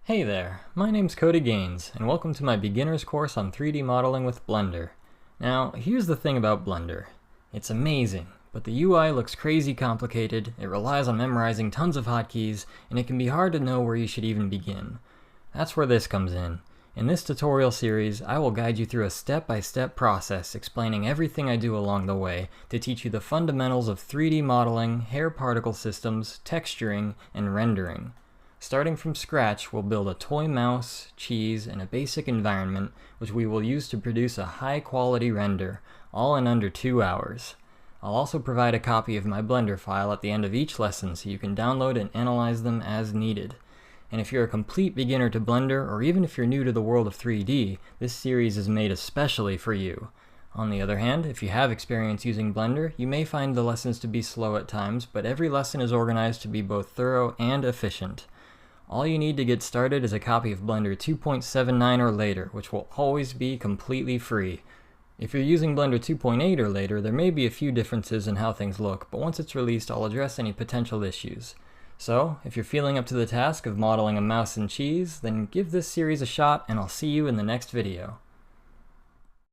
Hey there, my name's Cody Gaines, and welcome to my beginner's course on 3D modeling with Blender. Now, here's the thing about Blender. It's amazing, but the UI looks crazy complicated, it relies on memorizing tons of hotkeys, and it can be hard to know where you should even begin. That's where this comes in. In this tutorial series, I will guide you through a step-by-step process explaining everything I do along the way to teach you the fundamentals of 3D modeling, hair particle systems, texturing, and rendering. Starting from scratch, we'll build a toy mouse, cheese, and a basic environment, which we will use to produce a high-quality render, all in under 2 hours. I'll also provide a copy of my Blender file at the end of each lesson so you can download and analyze them as needed. And if you're a complete beginner to Blender, or even if you're new to the world of 3D, this series is made especially for you. On the other hand, if you have experience using Blender, you may find the lessons to be slow at times, but every lesson is organized to be both thorough and efficient. All you need to get started is a copy of Blender 2.79 or later, which will always be completely free. If you're using Blender 2.8 or later, there may be a few differences in how things look, but once it's released, I'll address any potential issues. So, if you're feeling up to the task of modeling a mouse and cheese, then give this series a shot and I'll see you in the next video.